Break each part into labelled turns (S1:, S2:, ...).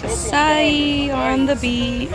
S1: Acai on the beach.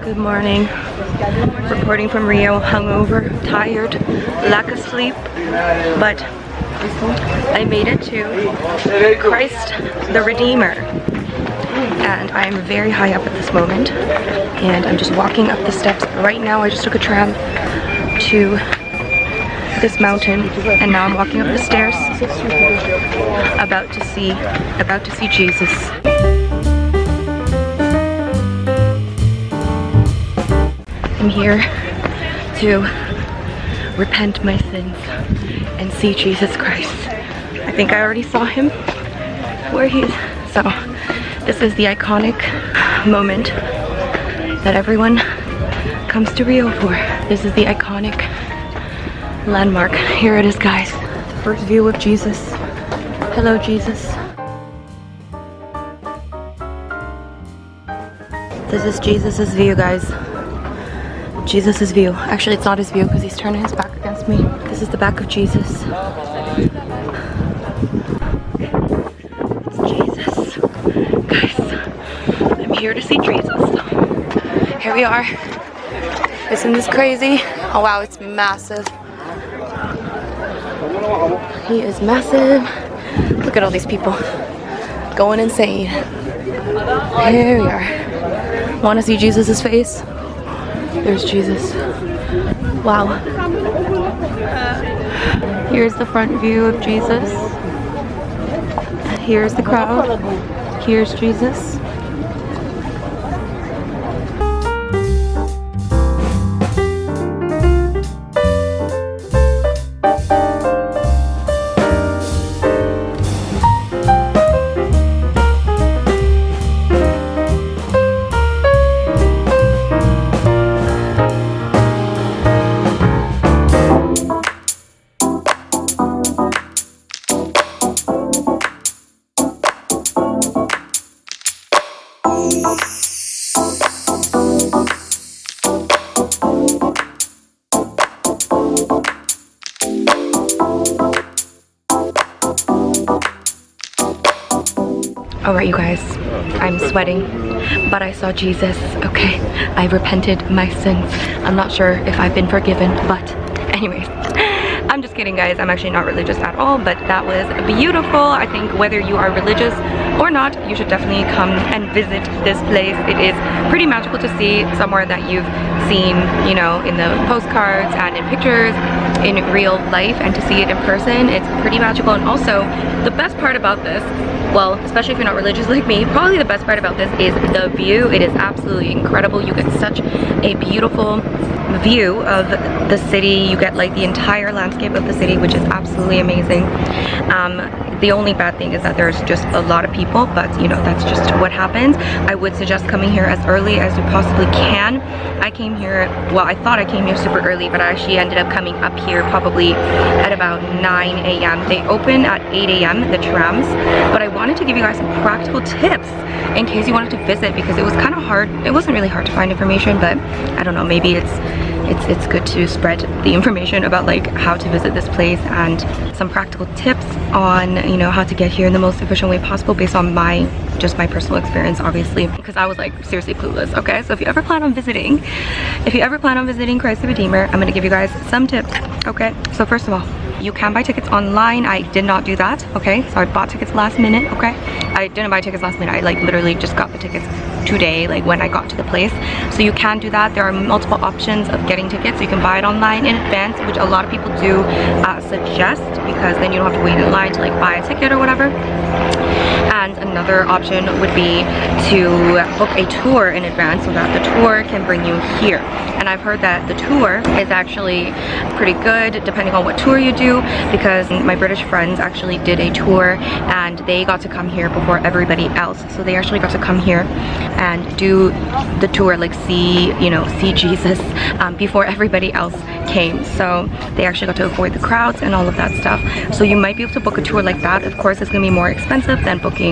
S1: Good morning. Reporting from Rio, hungover, tired, lack of sleep, but I made it to Christ the Redeemer. And I'm very high up at this moment, and I'm just walking up the steps. Right now I just took a tram to this mountain, and now I'm walking up the stairs, about to see Jesus. I'm here to repent my sins and see Jesus Christ. I think I already saw him where he is. So this is the iconic moment that everyone comes to Rio for. This is the iconic landmark. Here it is, guys. The first view of Jesus. Hello, Jesus. This is Jesus's view, guys. Jesus' view. Actually, it's not his view because he's turning his back against me. This is the back of Jesus. It's Jesus. Guys, I'm here to see Jesus. Here we are. Isn't this crazy? Oh wow, it's massive. He is massive. Look at all these people going insane. Here we are. Want to see Jesus' face? There's Jesus. Wow. Here's the front view of Jesus. Here's the crowd. Here's Jesus. Alright, you guys, I'm sweating, but I saw Jesus, okay? I repented my sins. I'm not sure if I've been forgiven, but anyways, I'm just kidding, guys. I'm actually not religious at all, but that was beautiful. I think whether you are religious or not, you should definitely come and visit this place. It is pretty magical to see, somewhere that you've seen, you know, in the postcards and in pictures, in real life, and to see it in person, it's pretty magical. And also, the best part about this, well, especially if you're not religious like me, probably the best part about this is the view. It is absolutely incredible. You get such a beautiful view of the city. You get like the entire landscape of the city, which is absolutely amazing. The only bad thing is that there's just a lot of people, but you know, that's just what happens. I would suggest coming here as early as you possibly can. I came here, well, I thought I came here super early, but I actually ended up coming up here probably at about 9 a.m. They open at 8 a.m., the trams, but I wanted to give you guys some practical tips in case you wanted to visit, because it was kind of hard. It wasn't really hard to find information, but I don't know, maybe it's good to spread the information about like how to visit this place and some practical tips on, you know, how to get here in the most efficient way possible based on just my personal experience, obviously, because I was like seriously clueless. Okay, so if you ever plan on visiting Christ the Redeemer, I'm gonna give you guys some tips. Okay, so first of all, you can buy tickets online. I did not do that. Okay, so I bought tickets last minute. Okay, I didn't buy tickets last minute. I like literally just got the tickets today, like when I got to the place. So you can do that. There are multiple options of getting tickets. You can buy it online in advance, which a lot of people do suggest, because then you don't have to wait in line to like buy a ticket or whatever. And another option would be to book a tour in advance so that the tour can bring you here. And I've heard that the tour is actually pretty good depending on what tour you do, because my British friends actually did a tour and they got to come here before everybody else. So they actually got to come here and do the tour, like see Jesus before everybody else came. So they actually got to avoid the crowds and all of that stuff. So you might be able to book a tour like that. Of course, it's gonna be more expensive than booking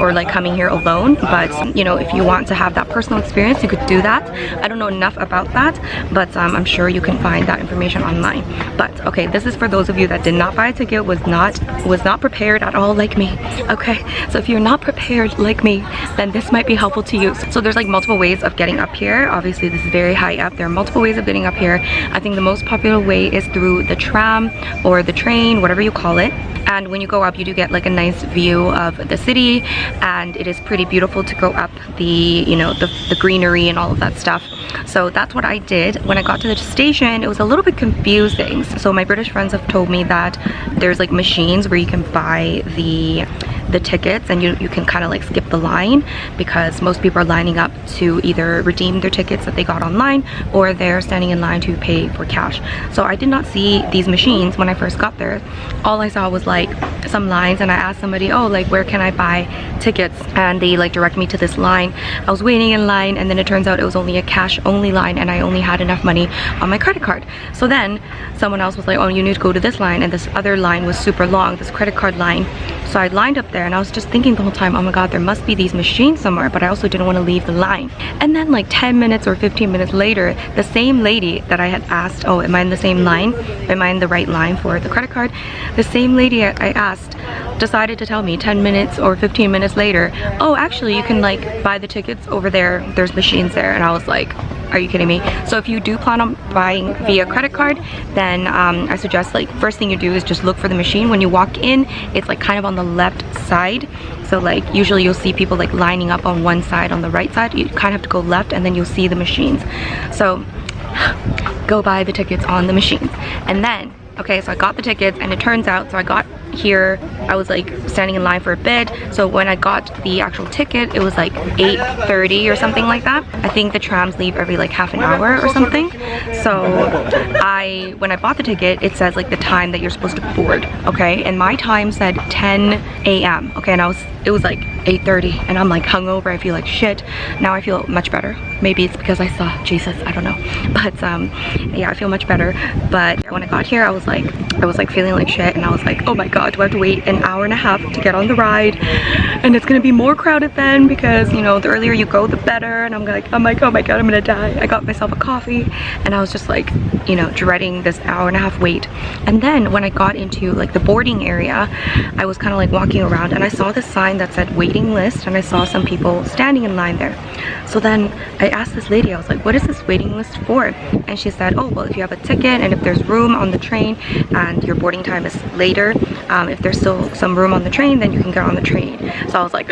S1: or like coming here alone, but you know, if you want to have that personal experience, you could do that. I don't know enough about that, but I'm sure you can find that information online. But okay, this is for those of you that did not buy a ticket, was not prepared at all like me. Okay, so if you're not prepared like me, then this might be helpful to you. So there's like multiple ways of getting up here. Obviously this is very high up. There are multiple ways of getting up here. I think the most popular way is through the tram or the train, whatever you call it. And when you go up, you do get like a nice view of the city, and it is pretty beautiful to go up the the greenery and all of that stuff. So that's what I did. When I got to the station, it was a little bit confusing. So my British friends have told me that there's like machines where you can buy the tickets, and you can kind of like skip the line, because most people are lining up to either redeem their tickets that they got online, or they're standing in line to pay for cash. So I did not see these machines when I first got there. All I saw was like some lines, and I asked somebody, oh, like where can I buy tickets, and they like direct me to this line. I was waiting in line, and then it turns out it was only a cash only line, and I only had enough money on my credit card. So then someone else was like, oh, you need to go to this line, and this other line was super long, this credit card line. So I lined up there, and I was just thinking the whole time, oh my god, there must be these machines somewhere, but I also didn't want to leave the line. And then like 10 minutes or 15 minutes later, the same lady that I had asked, oh, am I in the same line? Am I in the right line for the credit card? The same lady I asked decided to tell me 10 minutes or 15 minutes later, oh, actually you can like buy the tickets over there, there's machines there. And I was like, are you kidding me? So if you do plan on buying via credit card, then I suggest like first thing you do is just look for the machine. When you walk in, it's like kind of on the left side. So like usually you'll see people like lining up on one side, on the right side. You kind of have to go left, and then you'll see the machines. So go buy the tickets on the machines. And then, okay, so I got the tickets, and it turns out, so I got here, I was like standing in line for a bit. So when I got the actual ticket, it was like 8:30 or something like that. I think the trams leave every like half an hour or something. So when I bought the ticket, it says like the time that you're supposed to board, okay? And my time said 10 a.m. okay, and it was like 8:30, and I'm like hungover. I feel like shit. Now I feel much better. Maybe it's because I saw Jesus, I don't know. But yeah, I feel much better. But when I got here, I was like feeling like shit, and I was like, oh my god, do I have to wait an hour and a half to get on the ride? And it's gonna be more crowded then, because you know, the earlier you go, the better. And I'm like, oh my god, I'm gonna die. I got myself a coffee, and I was just like, you know, dreading this hour and a half wait. And then when I got into like the boarding area, I was kind of like walking around, and I saw this sign that said waiting list, and I saw some people standing in line there. So then I asked this lady, I was like, what is this waiting list for? And she said, oh, well, if you have a ticket and if there's room on the train and your boarding time is later, if there's still some room on the train, then you can get on the train. So I was like,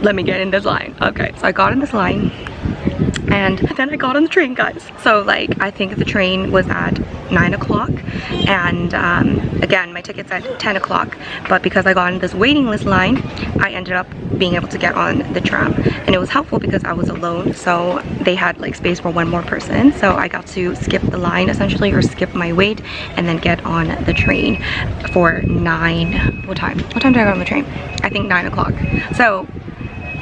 S1: let me get in this line. Okay, so I got in this line, and then I got on the train, guys. So like, I think the train was at 9 o'clock, and again, my ticket's at 10 o'clock, but because I got in this waiting list line, I ended up being able to get on the tram. And it was helpful because I was alone, so they had like space for one more person, so I got to skip the line essentially, or skip my wait, and then get on the train for 9, what time did I get on the train? I think 9 o'clock. So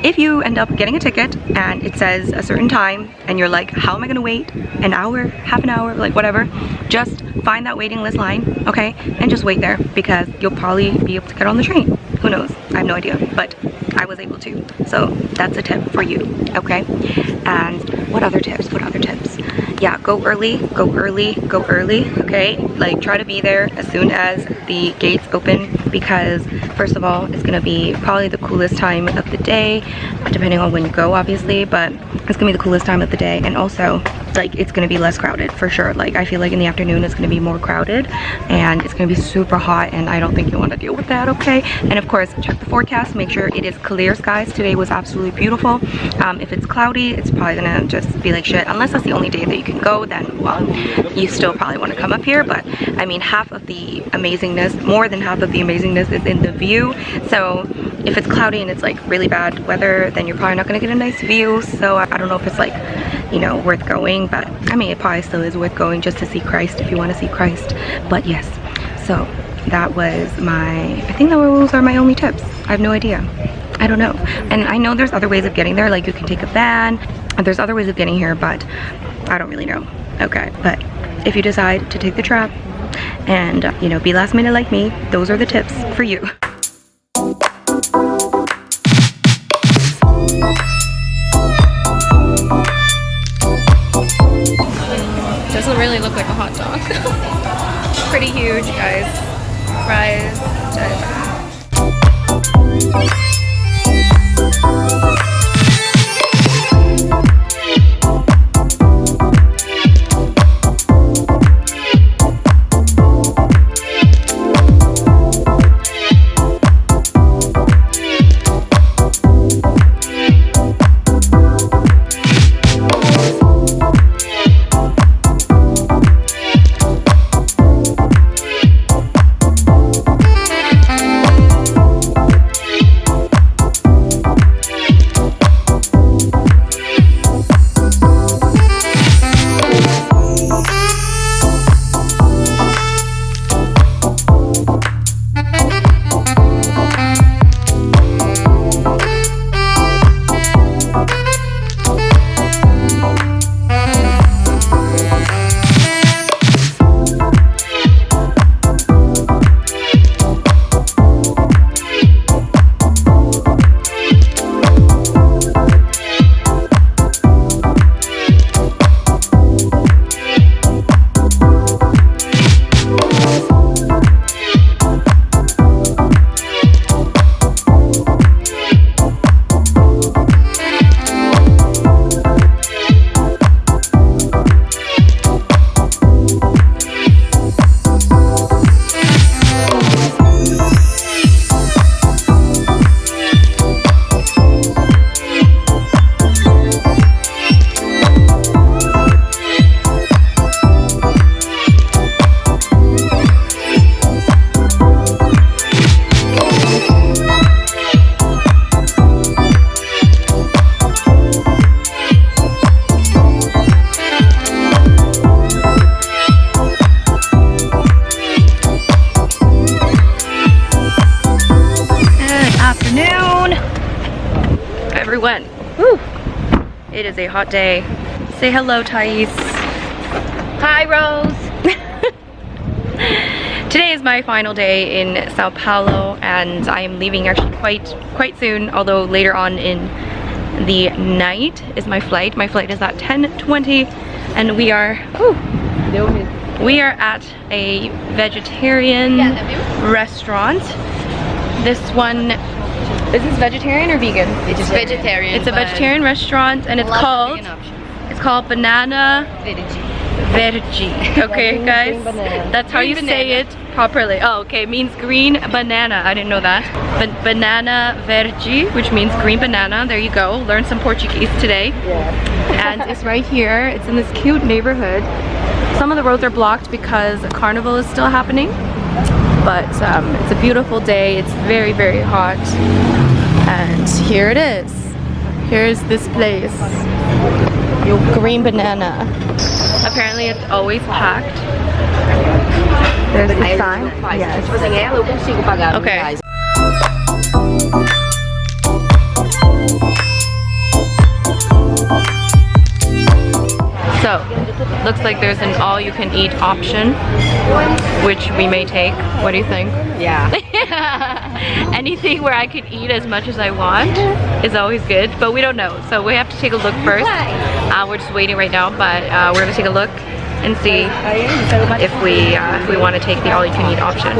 S1: if you end up getting a ticket and it says a certain time, and you're like, how am I gonna wait an hour, half an hour, like whatever, just find that waiting list line, okay, and just wait there, because you'll probably be able to get on the train. Who knows? I have no idea, but I was able to. So that's a tip for you, okay? And what other tips? Yeah, go early, okay? Like, try to be there as soon as the gates open, because first of all, it's gonna be probably the coolest time of the day, depending on when you go, obviously, but it's gonna be the coolest time of the day. And also, like, it's gonna be less crowded for sure. Like, I feel like in the afternoon it's gonna be more crowded, and it's gonna be super hot, and I don't think you want to deal with that, okay? And of course, check the forecast, make sure it is clear skies. Today was absolutely beautiful. If it's cloudy, it's probably gonna just be like shit. Unless that's the only day that you can go, then well, you still probably want to come up here. But I mean, half of the amazingness, more than half of the amazingness, is in the view. So if it's cloudy and it's like really bad weather, then you're probably not gonna get a nice view. So I don't know if it's like, you know, worth going, but I mean, it probably still is worth going just to see Christ if you want to see Christ. But yes, so that was my, I think those are my only tips. I have no idea. I don't know. And I know there's other ways of getting there, like you can take a van, and there's other ways of getting here, but I don't really know. Okay, but if you decide to take the trap and, you know, be last minute like me, those are the tips for you. Doesn't really look like a hot dog. Pretty huge, guys. Fries. Everyone. Woo. It is a hot day. Say hello, Thais. Hi, Rose. Today is my final day in Sao Paulo, and I am leaving actually quite soon, although later on in the night is my flight. My flight is at 10:20, and we are at a vegetarian restaurant. This one, is this vegetarian or vegan?
S2: It's vegetarian.
S1: It's a vegetarian restaurant, and it's called Banana Verde. Okay, guys, that's how you say it properly. Oh, okay, it means green banana. I didn't know that. Banana Verde, which means green banana. There you go. Learn some Portuguese today. Yeah. And it's right here. It's in this cute neighborhood. Some of the roads are blocked because carnival is still happening. But it's a beautiful day. It's very, very hot. And here it is. Here's this place. Green banana. Apparently it's always packed. There's the sign. Yes. Okay. So, looks like there's an all-you-can-eat option, which we may take. What do you think?
S2: Yeah.
S1: Anything where I can eat as much as I want is always good, but we don't know. So we have to take a look first. We're just waiting right now, but we're gonna take a look and see if we want to take the all-you-can-eat option.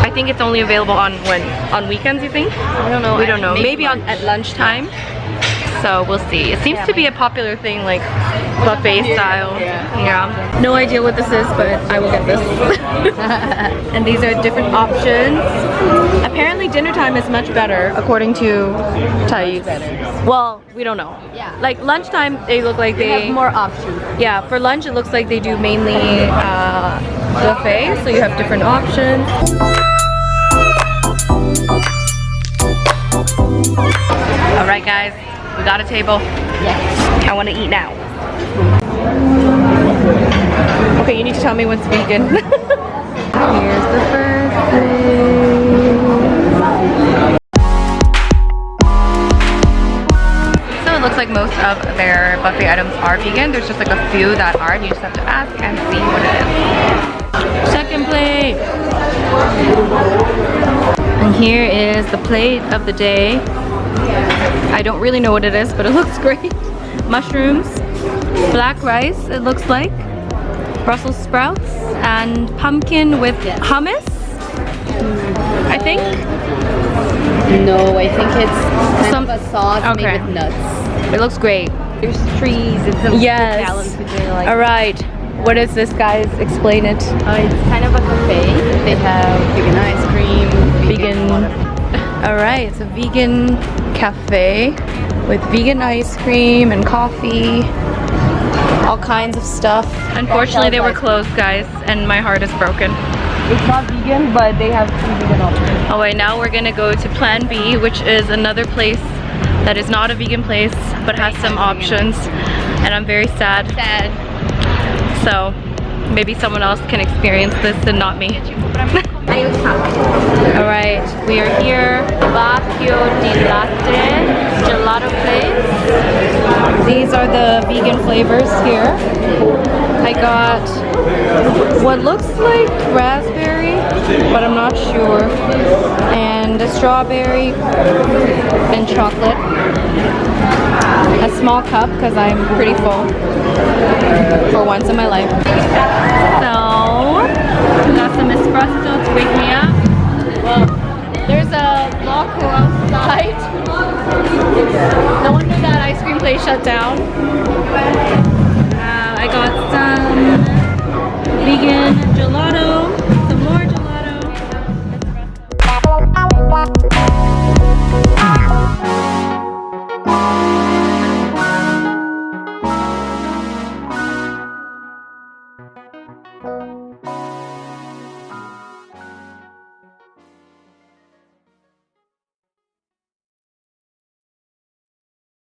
S1: I think it's only available on weekends. You think?
S2: I don't know.
S1: We don't know. Maybe at lunchtime. So we'll see. It seems to be a popular thing, like buffet style. Yeah. No idea what this is, but I will get this. And these are different options. Apparently dinner time is much better, according to Thais. Well, we don't know.
S2: Yeah.
S1: Like lunchtime, they look like they
S2: have more options.
S1: Yeah, for lunch it looks like they do mainly buffet, so you have different options. All right, guys, we got a table.
S2: Yes.
S1: I want to eat now. Okay, you need to tell me what's vegan. Here's the first plate. So it looks like most of their buffet items are vegan. There's just like a few that aren't. You just have to ask and see what it is. Second plate. And here is the plate of the day. I don't really know what it is, but it looks great. Mushrooms, black rice, it looks like, Brussels sprouts, and pumpkin with hummus, I think.
S2: No, I think it's kind of a sauce made with nuts.
S1: It looks great.
S2: There's trees and some balance between like.
S1: All right. What is this, guys? Explain it.
S2: It's kind of a cafe. They have vegan ice cream, vegan.
S1: All right, it's a vegan cafe with vegan ice cream and coffee, all kinds of stuff. Unfortunately, they were closed, guys, and my heart is broken.
S2: It's not vegan, but they have some vegan options.
S1: Oh wait, now we're gonna go to Plan B, which is another place that is not a vegan place, but has some options. And I'm very sad. So maybe someone else can experience this and not me. Alright, we are here. Vacchio di Latte Gelato Place. These are the vegan flavors here. I got what looks like raspberry, but I'm not sure. And a strawberry and chocolate. A small cup because I'm pretty full for once in my life. So, got some espresso to wake me up. Well, there's a loco outside. No wonder that ice cream place shut down. I got some